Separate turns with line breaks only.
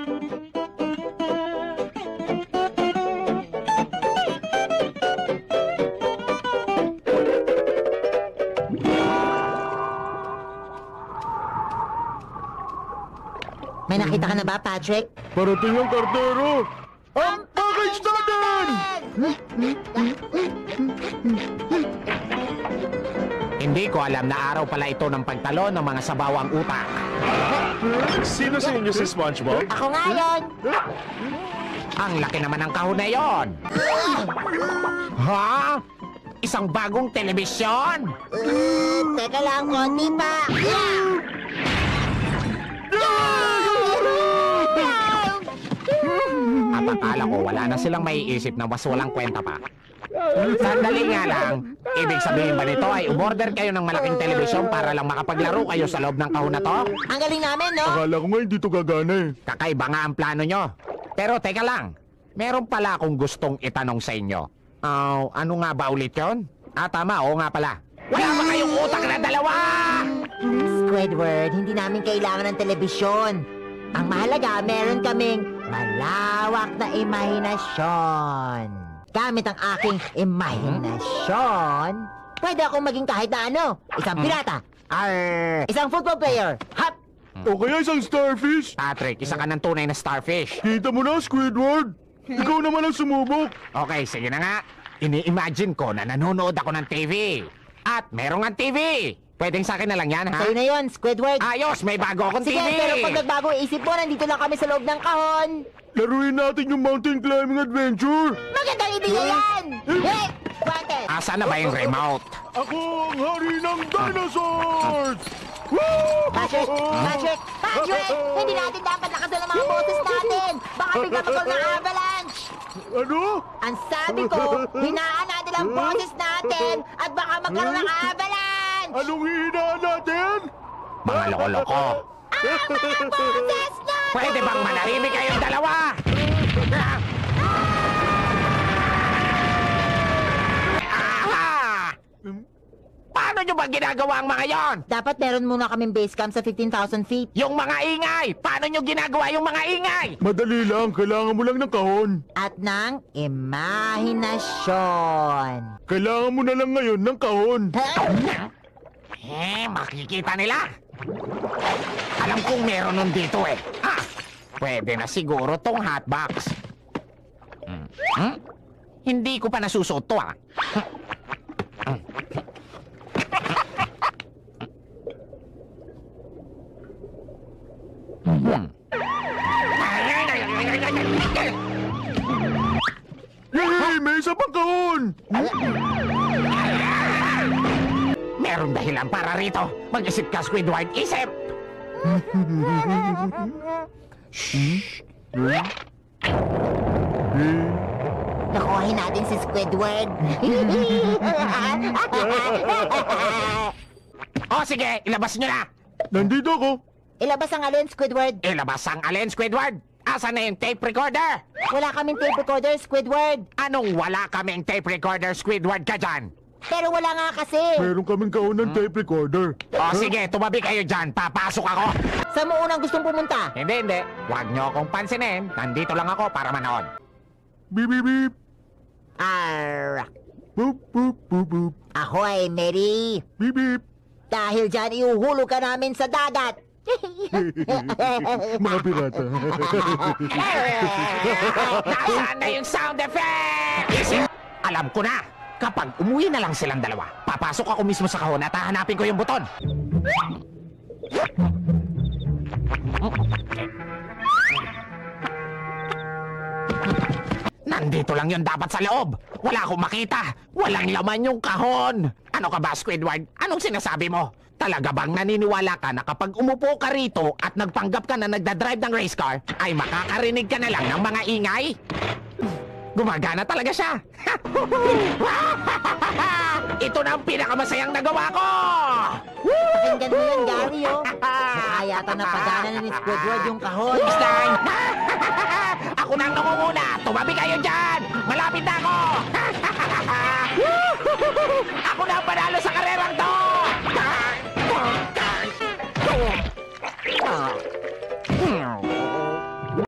May nakita ka na ba, Patrick?
Parating ang kartero! Ang package natin!
Hindi ko alam na araw pala ito ng pagtalon ng mga sabawang utak.
Sino sa inyo si SpongeBob?
Ako nga yun!
Ang laki naman ng kahon na yon. Ha? Isang bagong telebisyon?
Teka lang, konti pa!
At akala ko wala na silang maiisip na mas walang kwenta pa. Sandali nga lang, ibig sabihin ba nito ay umorder kayo ng malaking telebisyon para lang makapaglaro kayo sa loob ng kahon na to?
Ang galing namin, no?
Akala ko nga hindi to gagana eh.
Kakaiba nga ang plano nyo. Pero teka lang, meron pala akong gustong itanong sa inyo. Ano nga ba ulit yun? Tama, oo nga pala. Wala ba kayong utak na dalawa?
Squidward, hindi namin kailangan ng telebisyon. Ang mahalaga, meron kaming malawak na imahinasyon. Gamit ang aking imahinasyon, pwede akong maging kahit na ano. Isang pirata, isang football player, hop!
O kaya isang starfish?
Patrick, isa ka ng tunay na starfish.
Kita mo na, Squidward! Ikaw naman ang sumubok!
Okay, sige na nga. Ini-imagine ko na nanonood ako ng TV. At merong ang TV. Pwedeng sa akin na lang yan, ha?
Sa'yo na yun, Squidward.
Ayos, may bago akong
Sige,
TV.
pero pag nagbago ang isip mo, nandito lang kami sa loob ng kahon.
Laruin natin yung mountain climbing adventure!
Magandang ideya yan! Hey, Quentin!
Asa na ba yung remote?
Ako ang hari ng dinosaurs! Woo!
Patrick! Patrick! Patrick! Hindi natin dapat lakasan ang mga boses natin! Baka bigla magkaroon ng avalanche!
Ano?
Ang sabi ko, hinaan natin ang boses natin at baka magkaroon ng avalanche!
Anong hihinaan natin?
Mga loko-loko.
Ang mga boses natin!
Pwede bang manahimik kayong dalawa? Ah! Paano nyo ba ginagawa ang mga yon?
Dapat meron muna kaming base camp sa 15,000 feet.
Yung mga ingay! Paano nyo ginagawa yung mga ingay?
Madali lang, kailangan mo lang ng kahon.
At ng imahinasyon.
Kailangan mo na lang ngayon ng kahon.
Makikita nila. Alam kong meron nun dito eh. Pwede na siguro tong hotbox. Hindi ko pa nasusuot to
Yay! May isa pang kahon!
Merong dahilan para rito. Mag-isip ka, Squidward. Isip!
Nakuhain natin si Squidward.
O sige, ilabas nyo na!
Nandito ako.
Ilabas ang alin, Squidward.
Ilabas ang alin, Squidward? Asan na yung tape recorder?
Wala kaming tape recorder, Squidward.
Anong wala kaming tape recorder, Squidward ka dyan?
Pero wala nga kasi.
Meron kaming kahon ng tape recorder.
O sige, tumabi kayo dyan. Papasok ako.
Saan mo unang gustong pumunta?
Hindi. Huwag nyo akong pansinin. Nandito lang ako para manood.
Beep, beep, beep.
Arr!
Boop, boop, boop, boop.
Ahoy, Mary!
Beep, beep.
Dahil dyan, iuhulog ka namin sa dagat.
Mga pirata.
Nasaan na yung sound effect? Alam ko na. Kapag umuwi na lang silang dalawa, papasok ako mismo sa kahon at hahanapin ko yung buton. Nandito lang yun dapat sa loob. Wala akong makita. Walang laman yung kahon. Ano ka ba, Squidward? Anong sinasabi mo? Talaga bang naniniwala ka na kapag umupo ka rito at nagpanggap ka na nagdadrive ng race car, ay makakarinig ka na lang ng mga ingay? Gumagana talaga siya. Ito na ang pinakamasayang nagawa ko!
Pakinggan mo yan, Gary, oh. Mukha yata napagana na ni Squidward yung kahon.
Stein! Ako nang nangunguna! Tumabi kayo dyan!